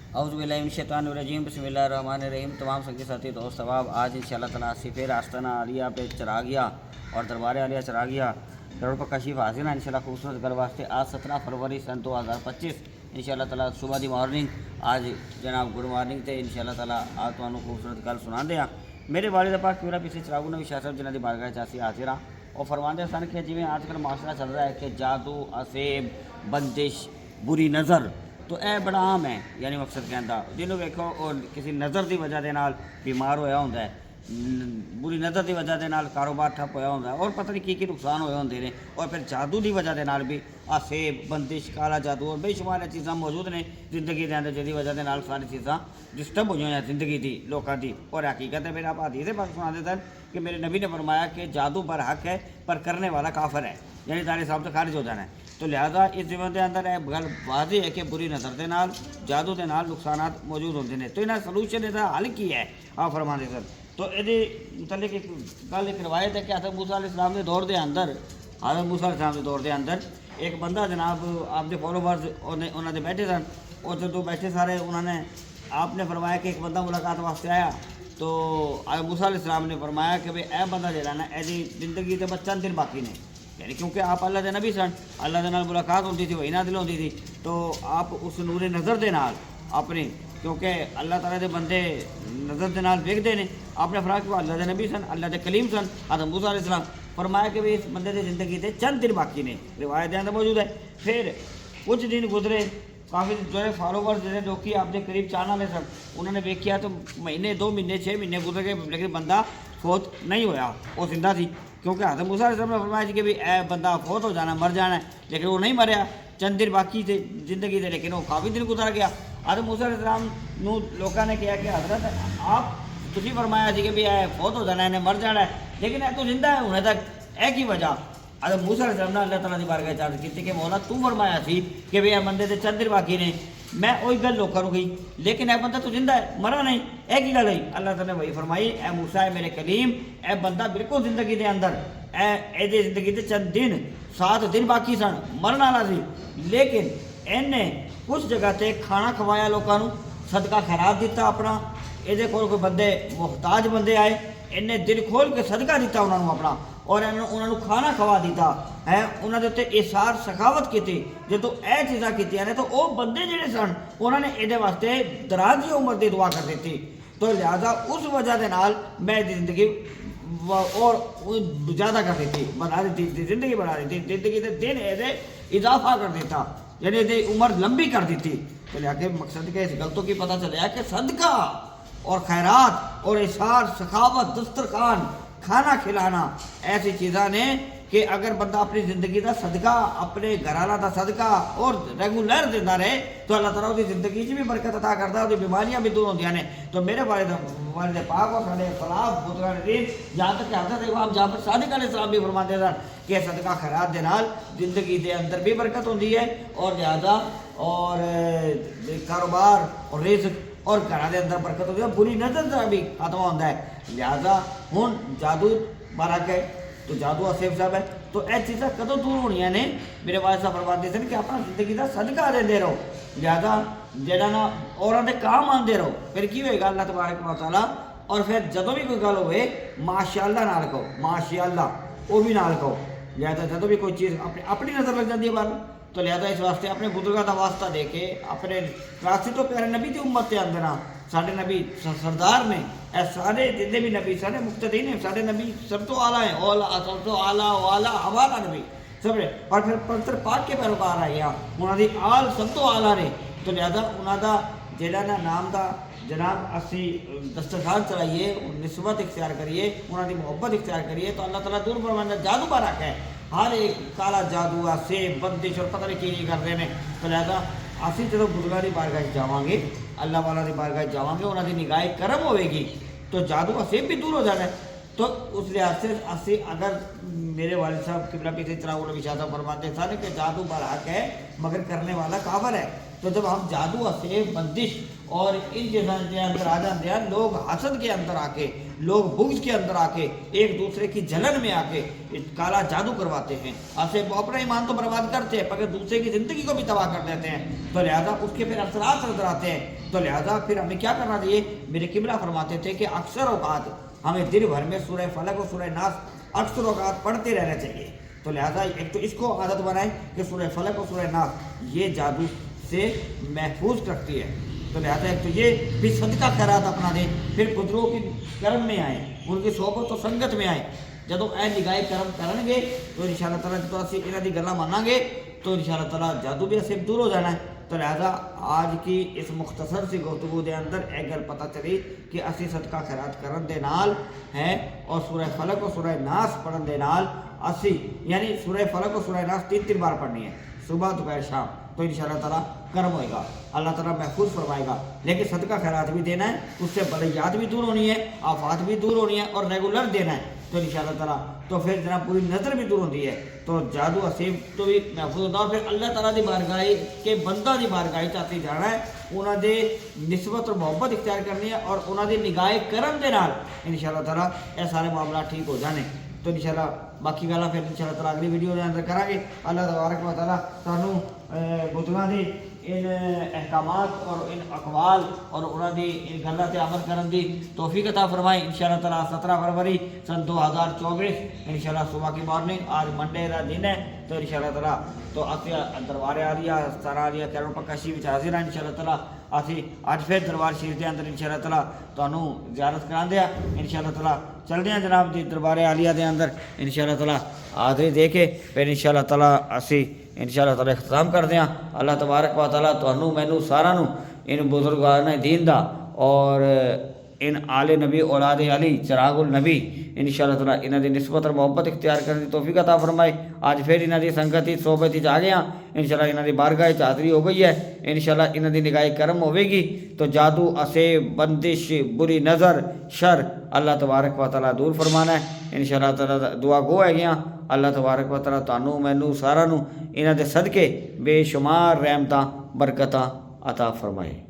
औज़ुबिल्लाहिमिनश्शैतानिर्रजीम बिस्मिल्लाहिर्रहमानिर्रहीम। तमाम संगी साथी दोस्त अहबाब, आज इंशाअल्लाह ताला सिफेर आस्ताना आलिया पे चरागिया और दरबार आलिया चरागिया करोड़ पर कशीफ हाजिर है इंशाअल्लाह खूबसूरत गल वास्ते। आज 17 फरवरी सन 2025 इंशाअल्लाह ताला सुबह की मॉर्निंग आज जनाब गुड मॉर्निंग तो इंशाअल्लाह ताला आज तुहानू खूबसूरत गल सुनाते हैं। मेरे वालिद पाक पूरा पिछले चरागू नबी शाह साहब जिन्हों की बारगाह चासी हाजिर हाँ। और फरमाते सन कि जिमें आजकल माशरा चल रहा है कि जादू असेब बंदिश बुरी नज़र तो यह बड़ा आम है। यानी मकसद कहता जिन्होंने वेखो और किसी नज़र की वजह के नाल बीमार होया होंदा है, बुरी नज़र की वजह के नाल कारोबार ठप होया होंदा है और पता नहीं की नुकसान होए होंदे ने। और फिर जादू की वजह के नाल भी सेब बंदिश काला जादू और बेशुमार चीज़ां मौजूद ने जिंदगी के अंदर जिहदी वजह के नाल सारी चीज़ां डिस्टर्ब हुई हैं जिंदगी की लोगों की। और हकीकत है मेरा आप हदीस पाक सुनाते थे कि मेरे नबी ने फरमाया कि जादू पर हक है पर करने वाला काफर है, यानी तारे साहब से खारिज हो जाना है। तो लिहाजा इस जीवन के अंदर यह गल वाज़ेह है कि बुरी नज़र के नाल जादू के नाल नुकसानात मौजूद होते हैं। तो इन्हें सलूशन इसका हल की है आप फरमाते सर। तो ये मतलब एक गल एक रवायत है कि हज़रत मूसा अलैहिस्सलाम के दौर के अंदर हज़रत मूसा अलैहिस्सलाम के दौर के अंदर एक बंदा जनाब आपके फॉलोवर्स उन्होंने बैठे सन और जो बैठे सारे उन्होंने आपने फरमाया कि एक बंदा मुलाकात वास्ते आया। तो हज़रत मूसा अलैहिस्सलाम ने फरमाया कि भाई यह बंदा जो ना यदी जिंदगी के बस चंद दिन बाकी ने, यानी क्योंकि आप अल्लाह के नबी सन, अल्लाह के नाल मुलाकात होती थी वही नाज़िल होती थी। तो आप उस नूरे नज़र के नाल अपने क्योंकि अल्लाह ताला के बंदे नज़र के नाल वेखते हैं आपने फरमाया कि अल्लाह के नबी सन, अल्लाह के कलीम सन हज़रत मूसा अलैहिस्सलाम। फरमाया कि भाई इस बंदे की ज़िंदगी के चंद दिन बाकी ने, रिवायत अंदर मौजूद है। फिर कुछ दिन गुजरे, काफ़ी जो फॉलोवर जो लोग आपके करीब चाहने वाले सन उन्होंने वेख्या तो महीने 2 महीने 6 महीने गुजर गए लेकिन बंदा फौत नहीं होया, वो जिंदा थी। क्योंकि हज़रत मूसा अलैहिस्सलाम ने फरमाया कि भाई ए बंदा फौत हो जाना मर जाना है, लेकिन वो नहीं मरया, चंद दिन बाकी थे जिंदगी से, लेकिन वो काफ़ी दिन गुजर गया। हज़रत मूसा अलैहिस्सलाम नू लोगों ने कहा कि हज़रत आप तुझी फरमाया कि भाई ए फौत हो जाना है, इन्हें मर जाना है, लेकिन ए तो जिंदा है हुणे तक, ए की वजह? हज़रत मूसा अलैहिस्सलाम ने अल्लाह ताला की बारगाह चार्ज की कि मौला तू फरमाया सी कि भाई ए बंदे के चंद दिन बाकी ने, मैं वही गल लोगों को कही, लेकिन ए बंदा तो जिंदा है मरा नहीं, ए की गल है? अल्लाह ताला ने वही फरमाई ए मूसा है मेरे कलीम, ए बंदा बिल्कुल जिंदगी के अंदर ए जिंदगी के चंद दिन 7 दिन बाकी सन, मरन वाला सी, लेकिन इन्हें कुछ जगह से खाना खवाया लोगों को, सदका खैरात दिता अपना, ये कोई बंदे मुहताज बंदे आए इन्हें दिल खोल के सदका दिता उन्होंने अपना और उन्होंने खाना खवा दिता है, उन्होंने उत्ते इसार सखावत की। जो तो यह चीज़ां कीतियां ने तो वह बंदे जिहड़े सन उन्होंने ये वास्ते दराजी उम्र की दुआ कर दी। तो लिहाजा उस वजह के नाल मैं जिंदगी और ज़्यादा कर दी, बढ़ा दी, जिंदगी बढ़ा दी, जिंदगी के दिन ये इजाफा कर दिता, यानी ये उम्र लंबी कर दी थी। तो लिहाजा मकसद के इस गलतों की पता चला कि सदका और खैरात और इशार सखावत दस्तरखान खाना खिलाना ऐसी चीज़ां ने कि अगर बंदा अपनी ज़िंदगी का सदका अपने घराना का सदका और रेगूलर देता रहे तो अल्लाह ताला उसकी ज़िंदगी भी बरकत अता करता है, उसकी बीमारियां भी दूर होंदियां ने। तो मेरे वालिद पाक और साढ़े खिलाफ बुजुर्गान दीन जहाँ तक हज़रत इमाम जाफर सादिक अलैहिस्सलाम भी फरमाते थे कि सदका खैरात के नाल ज़िंदगी के अंदर भी बरकत होती है और लिहाजा और कारोबार और रिज़्क और घर के अंदर बरकत होती है, बुरी नज़र का भी खत्म होता है। लिहाजा हुण जादू बारा के तो जादू असेब साहब है, तो यह चीज़ां कदों दूर होनियां ने? मेरे वालिद साहब फरमाते थे कि अपना जिंदगी का सदका देते रहो, लिहाजा जेड़ा ना औरां दे काम आंदे रहो, फिर की होएगा अल्लाह तबारक व तआला। और फिर जदों भी कोई गल होवे माशाअल्लाह नाल कहो, माशाअल्लाह वो भी नाल कहो। लिहाजा जदों भी कोई चीज़ अपनी नज़र लग जाती है बाल, तो लिहाजा इस वास्ते अपने बुजुर्गों का वास्ता दे के अपने रास्ते तो प्यारे नबी की उम्मत के अंदर साढ़े नबी सरदार ने सारे जितने भी नबी सारे मुख्तदी ने, सारे नबी सब तो आला है, सब तो आला वाला हवाला नबी सब ने। और फिर पवित्र पाक के पैरोकार आए हैं उन्होंने आल सब तो आला ने। तो लिहाजा उन्होंने जेड़ा ना नाम का जनाब असी दस्तरखान चलाइए, निस्बत इख्तियार करिए, उन्होंने मुहब्बत इख्तियार करिए तो अल्लाह ताला दूर फरमांदा जादू बारक है। हर एक काला जादू आ सेब बंदिश और पता नहीं की करते हैं। तो लिहाजा असी जो बुजुर्गों की बारगाह जावांगे, अल्लाह वाला की बारगाह जावांगे, उन्होंने निगाह करम होएगी तो जादू असेब भी दूर हो जाना है। तो उस लिहाज से असी अगर मेरे वालिद साहब किबला पीछे चरागू नबी शाह साहब फरमाते थे कि जादू बड़ा हक है मगर करने वाला काफिर है। تو جب ہم جادو سے بندش اور ان کے اندر آ جاتے ہیں، لوگ حسد کے اندر آ کے، لوگ بغض کے اندر آ کے، ایک دوسرے کی جلن میں آ کے کالا جادو کرواتے ہیں، ایسے وہ اپنا ایمان تو برباد کرتے ہیں مگر دوسرے کی زندگی کو بھی تباہ کر دیتے ہیں، تو لہٰذا اس کے پھر اثرات نظر آتے ہیں۔ تو لہٰذا پھر ہمیں کیا کرنا چاہیے؟ میرے قبلہ فرماتے تھے کہ اکثر اوقات ہمیں دن بھر میں سورہ فلق اور سورہ ناس اکثر اوقات پڑھتے رہنا چاہیے۔ تو لہٰذا ایک تو اس کو عادت بنائیں کہ سورہ فلق اور سورہ ناس یہ جادو سے محفوظ رکھتی ہے۔ تو لہٰذا ایک تو یہ بھی صدقہ خیرات اپنا دیں، پھر بزرگوں کی کرم میں آئیں، ان کی صحبت و سنگت میں آئیں۔ جب اے نگاہ کرم کریں گے تو انشاءاللہ تعالیٰ جب اسی انہاں دی گلاں مناں گے تو انشاءاللہ تعالیٰ جادو بھی اسے دور ہو جانا ہے۔ تو لہٰذا آج کی اس مختصر سی گفتگو دے اندر ایک گل پتہ چلی کہ اسی صدقہ خیرات کرن دے نال ہے اور سورہ فلق اور سورہ ناس پڑھن دے نال اسی یعنی سورہ فلق اور سورہ ناس 3 بار پڑھنی ہے، صبح دوپہر شام، تو انشاءاللہ تعالیٰ کرم ہوئے گا، اللہ تعالیٰ محفوظ فرمائے گا۔ لیکن صدقہ خیرات بھی دینا ہے، اس سے بلیات بھی دور ہونی ہے، آفات بھی دور ہونی ہے اور ریگولر دینا ہے، تو انشاءاللہ تعالیٰ تو پھر جناب پوری نظر بھی دور ہوتی ہے، تو جادو اسیب تو بھی محفوظ ہوتا ہے۔ اور پھر اللہ تعالیٰ دی بارگاہ کے بندہ دی بارگاہ چاہتی جانا ہے، انہاں دے نسبت اور محبت اختیار کرنی ہے اور انہاں دی نگاہ کرم دے نال انشاءاللہ تعالیٰ یہ سارے معاملات ٹھیک ہو جانے۔ تو انشاءاللہ باقی گلا پھر انشاءاللہ تعالیٰ اگلی ویڈیو دے اندر کریں گے۔ اللہ تبارک و تعالیٰ سانوں بزرگاں دے ان احکامات اور ان اقوال اور انہاں دی ان گلاں تے عمل کرن دی توفیق عطا فرمائے۔ انشاءاللہ تعالیٰ 17 فروری سن 2024 انشاءاللہ صبح کی مارننگ، آج منڈے کا دن ہے، تو انشاءاللہ تعالیٰ تو اسی دربار عالیہ ستارہ عالیہ کیروں پکا شریف حاضر ہیں انشاءاللہ تعالیٰ۔ اسی اج پھر دربار شریف کے اندر انشاءاللہ تعالیٰ تانوں زیارت کران دیا انشاءاللہ تعالیٰ چلتے ہیں جناب دی دربار عالیہ دے اندر انشاءاللہ تعالیٰ حاضری دے کے پھر انشاءاللہ تعالیٰ اسی انشاءاللہ تعالیٰ اختتام کر دیا۔ اللہ تبارک و تعالیٰ تانوں مینوں سارا نوں ان بزرگان دین دا اور ان آل نبی اولاد علی چراغ النبی انشاءاللہ تعالیٰ انہاں دی نسبت اور محبت اختیار کرنے دی توفیق عطا فرمائے۔ آج پھر انہاں دی سنگت صحبت وچ آ گیا انشاءاللہ، انہاں دی بارگاہ وچ حاضری ہو گئی ہے انشاءاللہ، انہاں دی نگاہ کرم ہوے گی تو جادو اسے بندش بری نظر شر اللہ تبارک و تعالیٰ دور فرمانا ہے انشاءاللہ تعالیٰ۔ دعا گو ہے گیا اللہ تبارک و تعالیٰ تانوں مینوں سارا نوں انہاں دے صدقے بے شمار رحمتاں برکتاں عطا فرمائے۔